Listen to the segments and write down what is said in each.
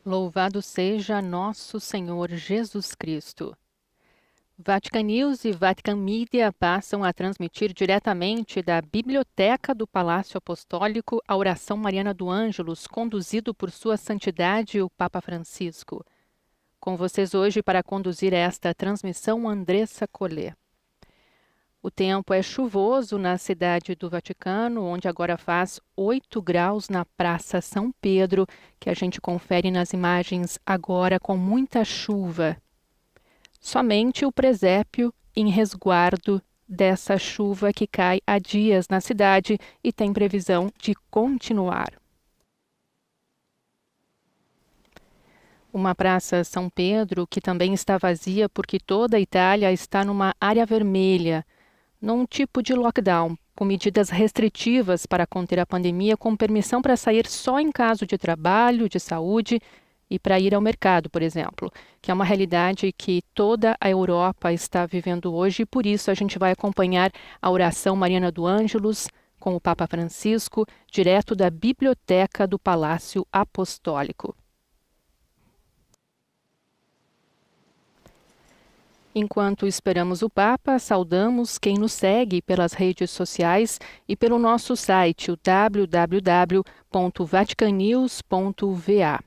Louvado seja nosso Senhor Jesus Cristo. Vatican News e Vatican Media passam a transmitir diretamente da Biblioteca do Palácio Apostólico a oração mariana do Ângelus, conduzido por Sua Santidade o Papa Francisco. Com vocês hoje para conduzir esta transmissão, Andressa Collet. O tempo é chuvoso na cidade do Vaticano, onde agora faz 8 graus na Praça São Pedro, que a gente confere nas imagens agora com muita chuva. Somente o presépio em resguardo dessa chuva que cai há dias na cidade e tem previsão de continuar. Uma Praça São Pedro que também está vazia porque toda a Itália está numa área vermelha, num tipo de lockdown, com medidas restritivas para conter a pandemia, com permissão para sair só em caso de trabalho, de saúde e para ir ao mercado, por exemplo, que é uma realidade que toda a Europa está vivendo hoje e por isso a gente vai acompanhar a oração mariana do Ângelus com o Papa Francisco, direto da Biblioteca do Palácio Apostólico. Enquanto esperamos o Papa, saudamos quem nos segue pelas redes sociais e pelo nosso site, o www.vaticanews.va.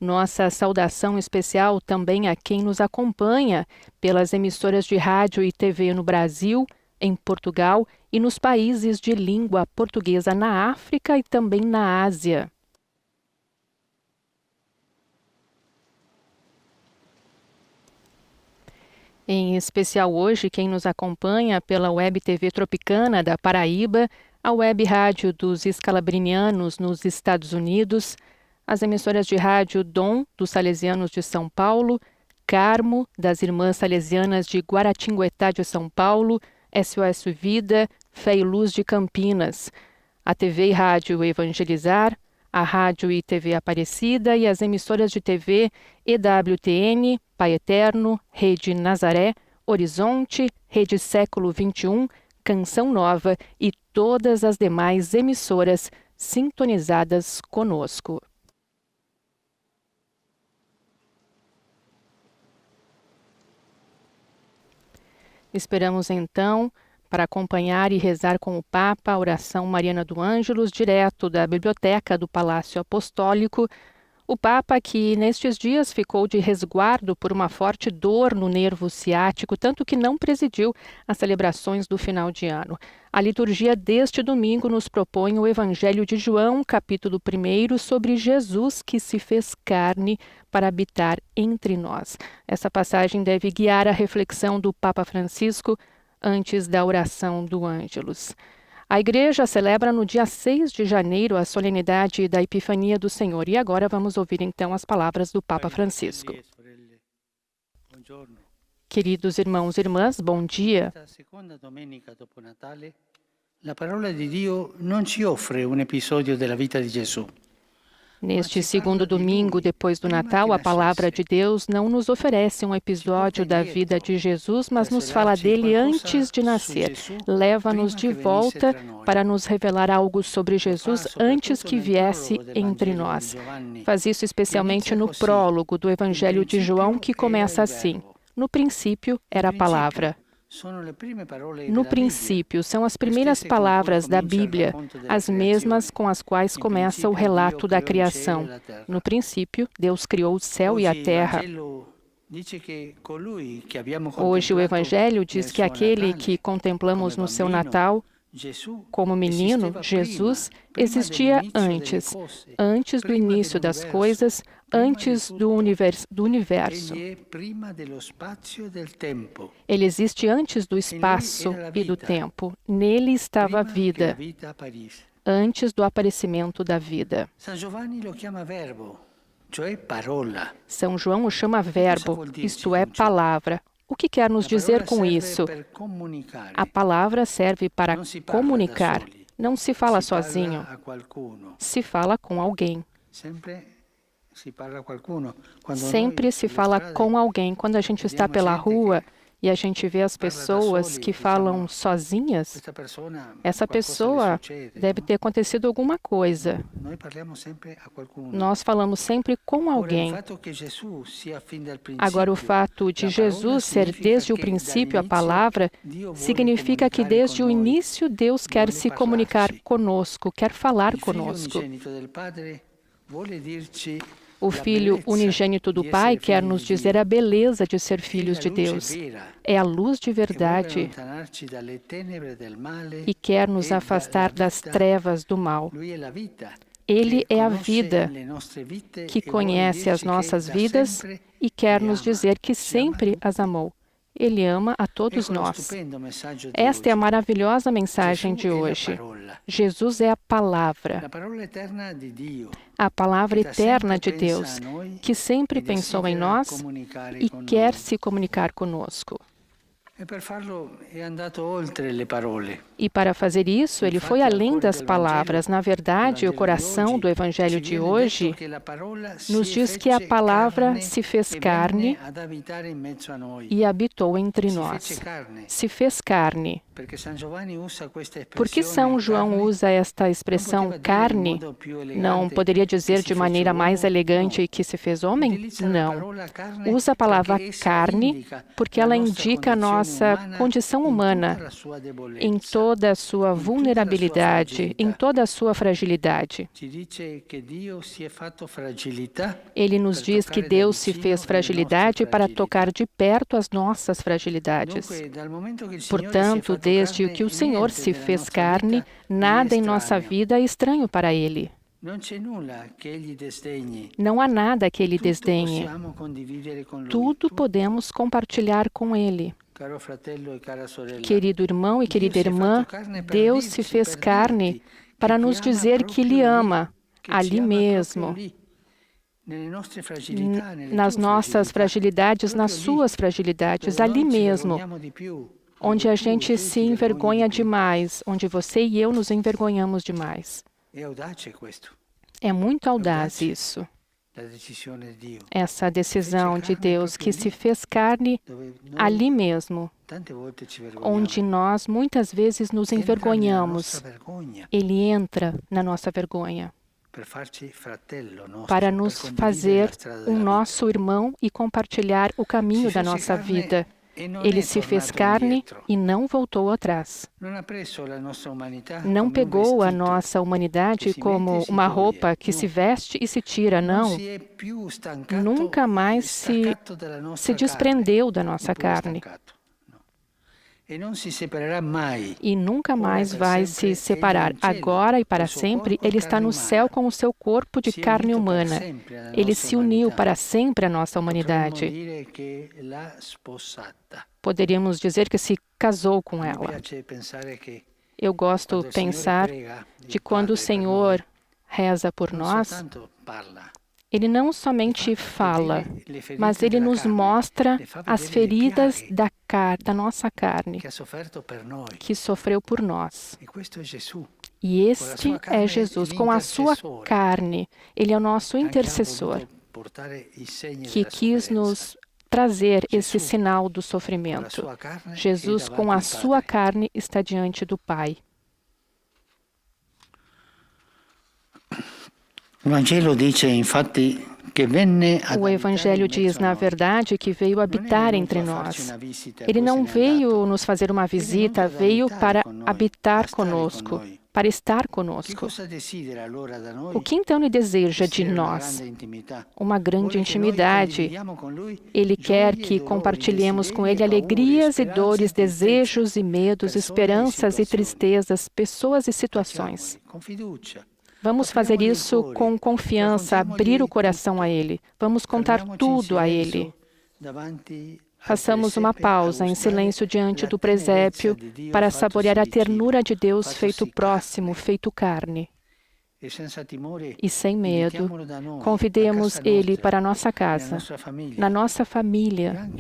Nossa saudação especial também a quem nos acompanha pelas emissoras de rádio e TV no Brasil, em Portugal e nos países de língua portuguesa na África e também na Ásia. Em especial hoje, quem nos acompanha pela Web TV Tropicana da Paraíba, a Web Rádio dos Escalabrinianos nos Estados Unidos, as emissoras de rádio Dom dos Salesianos de São Paulo, Carmo das Irmãs Salesianas de Guaratinguetá de São Paulo, SOS Vida, Fé e Luz de Campinas, a TV e Rádio Evangelizar, a Rádio e TV Aparecida e as emissoras de TV EWTN, Pai Eterno, Rede Nazaré, Horizonte, Rede Século XXI, Canção Nova e todas as demais emissoras sintonizadas conosco. Esperamos então para acompanhar e rezar com o Papa a oração mariana do Ângelus, direto da Biblioteca do Palácio Apostólico. O Papa, que nestes dias ficou de resguardo por uma forte dor no nervo ciático, tanto que não presidiu as celebrações do final de ano. A liturgia deste domingo nos propõe o Evangelho de João, capítulo 1, sobre Jesus que se fez carne para habitar entre nós. Essa passagem deve guiar a reflexão do Papa Francisco antes da oração do Ângelus. A Igreja celebra no dia 6 de janeiro a solenidade da Epifania do Senhor. E agora vamos ouvir então as palavras do Papa Francisco. Queridos irmãos e irmãs, bom dia. Segunda domenica dopo Natale, la parola di Dio non ci offre un episodio della vita di Gesù. Neste segundo domingo depois do Natal, a palavra de Deus não nos oferece um episódio da vida de Jesus, mas nos fala dele antes de nascer. Leva-nos de volta para nos revelar algo sobre Jesus antes que viesse entre nós. Faz isso especialmente no prólogo do Evangelho de João, que começa assim: No princípio era a palavra. No princípio, são as primeiras palavras da Bíblia, as mesmas com as quais começa o relato da criação. No princípio, Deus criou o céu e a terra. Hoje o Evangelho diz que aquele que contemplamos no seu Natal, como menino, Jesus, existia antes do início das coisas, antes do universo. Ele existe antes do espaço e do tempo. Nele estava a vida, antes do aparecimento da vida. São João o chama verbo, isto é, palavra. O que quer nos dizer com isso? A palavra serve para comunicar. Não se fala sozinho. Se fala com alguém. Sempre se fala com alguém. Quando a gente está pela rua e a gente vê as pessoas que falam sozinhas, essa pessoa deve ter acontecido alguma coisa. Nós falamos sempre com alguém. Agora, o fato de Jesus ser desde o princípio a palavra significa que desde o início Deus quer se comunicar conosco, quer falar conosco. O Filho unigênito do Pai quer nos dizer a beleza de ser filhos de Deus. É a luz de verdade e quer nos afastar das trevas do mal. Ele é a vida que conhece as nossas vidas e quer nos dizer que sempre as amou. Ele ama a todos nós. Esta é a maravilhosa mensagem de hoje. Jesus é a palavra eterna de Deus, que sempre pensou em nós e quer se comunicar conosco. E para fazer isso, ele foi além das palavras. Na verdade, o coração do Evangelho de hoje nos diz que a palavra se fez carne e habitou entre nós. Se fez carne. Por que São João usa esta expressão carne? Não poderia dizer de maneira mais elegante que se fez homem? Não. Usa a palavra carne porque ela indica a nossa condição humana em toda a sua vulnerabilidade, em toda a sua fragilidade. Ele nos diz que Deus se fez fragilidade para tocar de perto as nossas fragilidades. Portanto, desde que o Senhor se fez carne, nada em nossa vida é estranho para Ele. Não há nada que Ele desdenhe. Tudo podemos compartilhar com Ele. Querido irmão e querida irmã, Deus se fez carne para nos dizer que Ele ama, ali mesmo, nas nossas fragilidades, nas suas fragilidades, ali mesmo, onde a gente se envergonha demais, onde você e eu nos envergonhamos demais. É muito audaz isso. Essa decisão de Deus que se fez carne ali mesmo, onde nós muitas vezes nos envergonhamos. Ele entra na nossa vergonha para nos fazer um nosso irmão e compartilhar o caminho da nossa vida. Ele se fez carne e não voltou atrás. Não pegou a nossa humanidade como uma roupa que se veste e se tira, não. Nunca mais se desprendeu da nossa carne. E nunca mais vai se separar. Agora e para sempre, Ele está no céu com o seu corpo de carne humana. Ele se uniu para sempre à nossa humanidade. Poderíamos dizer que se casou com ela. Eu gosto de pensar de quando o Senhor reza por nós, Ele não somente fala, mas Ele nos mostra as feridas da nossa carne, que sofreu por nós. E este é Jesus, com a sua carne. Ele é o nosso intercessor, que quis nos trazer esse sinal do sofrimento. Jesus, com a sua carne, está diante do Pai. O Evangelho diz, na verdade, que veio habitar entre nós. Ele não veio nos fazer uma visita, veio para habitar conosco, para estar conosco. O que então Ele deseja de nós? Uma grande intimidade. Ele quer que compartilhemos com Ele alegrias e dores, desejos e medos, esperanças e tristezas, pessoas e situações. Vamos fazer isso com confiança, abrir o coração a Ele. Vamos contar tudo a Ele. Façamos uma pausa em silêncio diante do presépio para saborear a ternura de Deus feito próximo, feito carne. E sem medo, convidemos Ele para a nossa casa, na nossa família,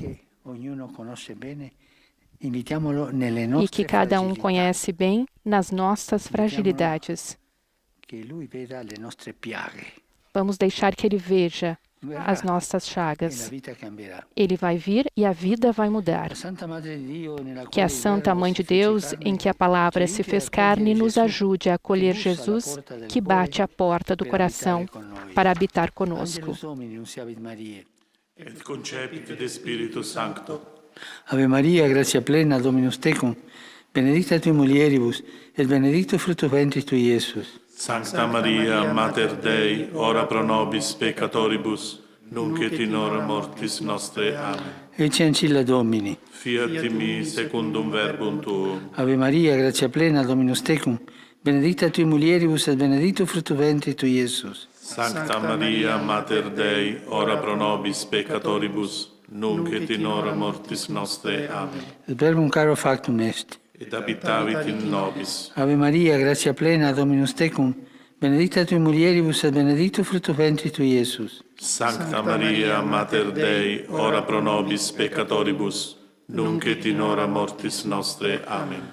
e que cada um conhece bem nas nossas fragilidades. Vamos deixar que Ele veja as nossas e la chagas. vita cambierà. Ele vai vir e a vida vai mudar. La Santa Madre di Dio, nella Que a quale il Santa Verbo Mãe si de fece Deus, carne, em que a palavra ci se aiuti fez ad carne, accogliere nos Gesù, ajude a che acolher bussa alla Jesus, porta del que cuore bate à porta do per coração abitare con noi. para habitar conosco. Angelus Domini, nunciavit Mariae. Et concepit de Spiritu Sancto. Ave Maria, gratia plena, Dominus tecum, benedicta tui mulieribus, et benedictus fructus ventris tui, Iesus. Sancta Maria, Mater Dei, ora pro nobis peccatoribus, nunc et in hora mortis nostre. Amen. Ecce ancilla Domini. Fiat in mi secundum verbum tuum. Ave Maria, gratia plena, Dominus tecum, benedicta tui mulieribus, et benedictus fructus ventris tui, Iesus. Sancta Maria, Mater Dei, ora pro nobis peccatoribus, nunc et in hora mortis nostre. Amen. Et verbum caro factum est. Et habitavit in nobis. Ave Maria, gratia plena, Dominus tecum, benedicta tui mulieribus, et benedictus fructus ventris tui, Iesus. Sancta Maria, Mater Dei, ora pro nobis peccatoribus, nunc et in hora mortis nostre. Amen.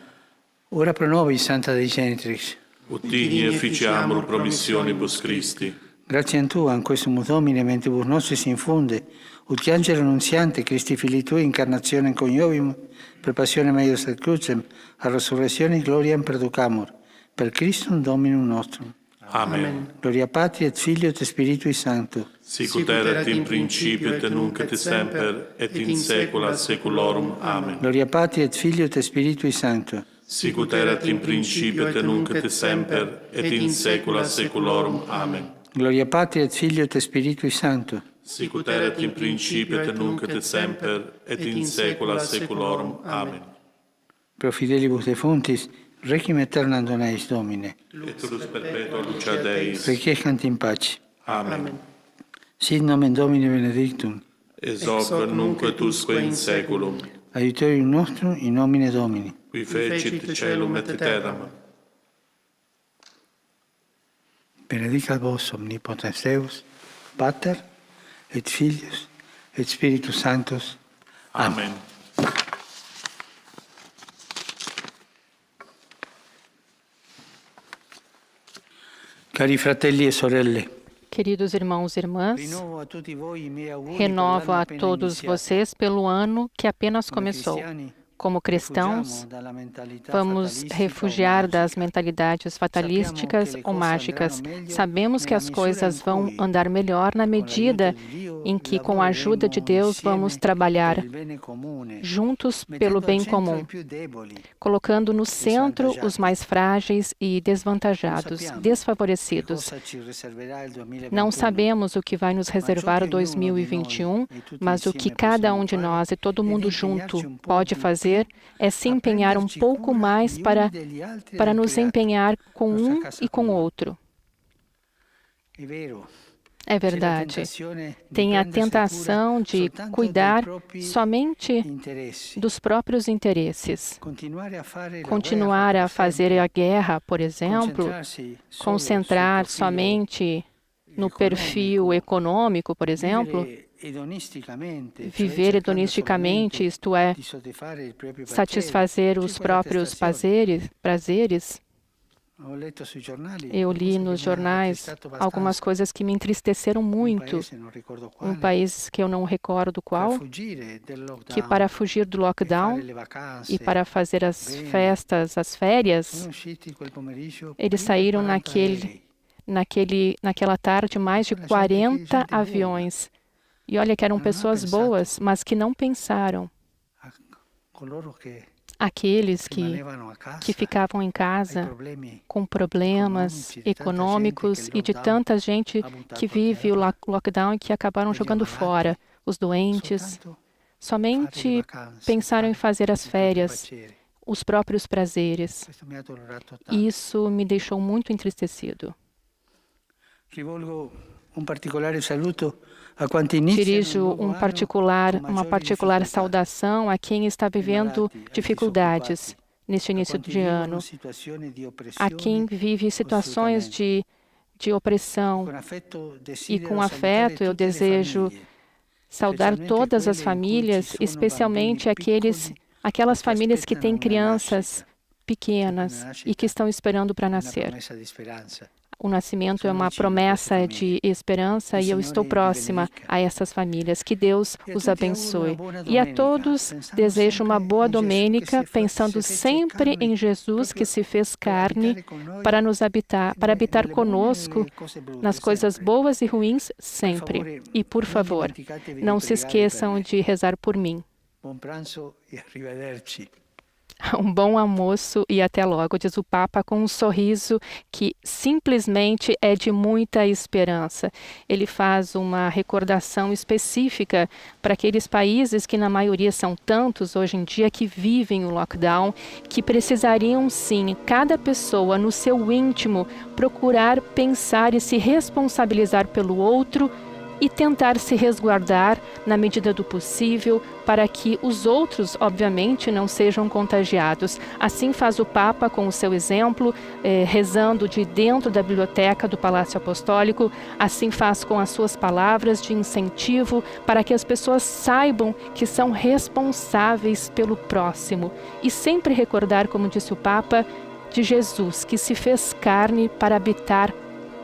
Ora pro nobis, Santa Dei Genitrix. Ut digni efficiamur promissionibus Christi. Gratiam Tua, in questum Domine, mentibus nostris infunde, ut che angelo annunziante, Christi Filii Tui, incarnationem coniovimus, per passionem eius et crucem, a resurrectionis gloriam perducamur, per Christum Dominum nostrum. Amen. Gloria Patri et Filio et Spiritui Sancto. Sicut erat in principio et nunc et semper et in saecula saeculorum. Amen. Gloria Patri et Filio et Spiritui Sancto. Sicut erat in principio et nunc et semper et in saecula saeculorum. Amen. Gloria Patri et Filio et Spiritui Sancto. Sicut erat in principio et nunc et semper et in saecula saeculorum. Amen. Pro fidelibus defuntis, requiem aeternam dona eis Domine. Et lux perpetua lucia Deis. Requiescant in pace. Amen. Sit nomen Domini benedictum. Ex hoc nunc et usque in saeculum. Aiuterium nostrum in nomine Domini. Qui fecit caelum et terram. Benedicat vos omnipotens Deus, Pater et Filius et Spiritus Sanctus. Amen. Cari fratelli e sorelle, Queridos irmãos e irmãs, rinnovo a tutti voi i miei auguri per renovo l'anno a appena todos iniziato. vocês pelo ano que apenas Come começou. cristiani, Como cristãos, refugiamo dalla mentalità vamos fatalistica refugiar o das magica. mentalidades fatalísticas Sappiamo que le ou cose mágicas. andranno meglio Sabemos que nella as misura coisas in vão cui, andar melhor na con medida l'aiuto di Dio, em que, com a ajuda de lavoreremo Deus, vamos insieme trabalhar per il bene comune, juntos mettendo pelo al bem centro comum, i più deboli. colocando no centro os Desavantajados. mais frágeis e desvantajados, Sappiamo desfavorecidos. Cosa ci riserverà il 2021. Não sabemos o que vai nos reservar o 2021, mas o que cada um de nós e todo mundo junto pode fazer é se empenhar um pouco mais para nos empenhar com um e com o outro. È vero. É verdade. Tem a tentação de cuidar somente dos próprios interesses. Continuar a fazer a guerra, por exemplo, concentrar somente no perfil econômico, por exemplo, viver hedonisticamente, isto é, satisfazer os próprios prazeres. Eu li nos jornais algumas coisas que me entristeceram muito. Um país que eu não recordo qual, que para fugir do lockdown e para fazer as festas, as férias, eles saíram naquela tarde mais de 40 aviões. E olha que eram pessoas boas, mas que não pensaram. Aqueles que ficavam em casa com problemas econômicos e de tanta gente que vive o lockdown e que acabaram jogando fora. Os doentes somente pensaram em fazer as férias, os próprios prazeres. Isso me deixou muito entristecido. Dirijo uma particular saudação a quem está vivendo dificuldades neste início de ano, a quem vive situações de opressão. E com afeto eu desejo saudar todas as famílias, especialmente aquelas famílias que têm crianças pequenas e que estão esperando para una nascer. promessa di speranza. O nascimento é uma promessa de esperança e eu estou próxima a essas famílias. Que Deus os abençoe. E a todos desejo uma boa domênica, pensando sempre em Jesus que se fez carne para nos habitar, para habitar conosco nas coisas boas e ruins sempre. E, por favor, não se esqueçam de rezar por mim. Buon pranzo e arrivederci. Um bom almoço e até logo, diz o Papa com um sorriso que simplesmente é de muita esperança. Ele faz uma recordação específica para aqueles países que na maioria são tantos hoje em dia que vivem o lockdown, que precisariam sim, cada pessoa no seu íntimo, procurar pensar e se responsabilizar pelo outro e tentar se resguardar na medida do possível para que os outros, obviamente, não sejam contagiados. Assim faz o Papa com o seu exemplo, rezando de dentro da biblioteca do Palácio Apostólico, assim faz com as suas palavras de incentivo para que as pessoas saibam que são responsáveis pelo próximo. E sempre recordar, como disse o Papa, de Jesus, que se fez carne para habitar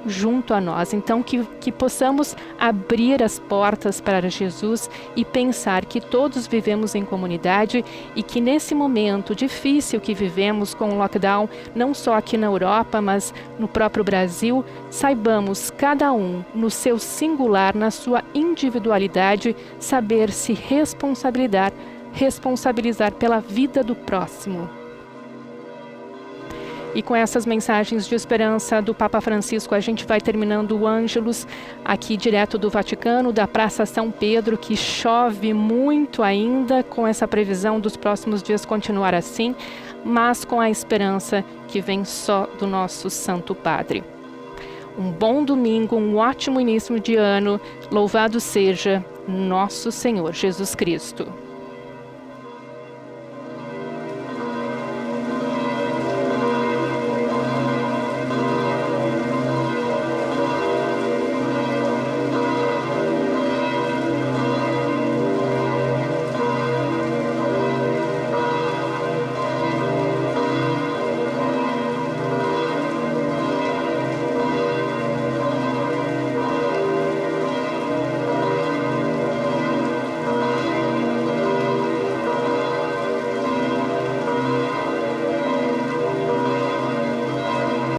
junto a nós. Então que possamos abrir as portas para Jesus e pensar que todos vivemos em comunidade e que nesse momento difícil que vivemos com o lockdown, não só aqui na Europa, mas no próprio Brasil, saibamos cada um no seu singular, na sua individualidade, saber se responsabilizar pela vida do próximo. E com essas mensagens de esperança do Papa Francisco, a gente vai terminando o Ângelus aqui direto do Vaticano, da Praça São Pedro, que chove muito ainda, com essa previsão dos próximos dias continuar assim, mas com a esperança que vem só do nosso Santo Padre. Um bom domingo, um ótimo início de ano, louvado seja nosso Senhor Jesus Cristo.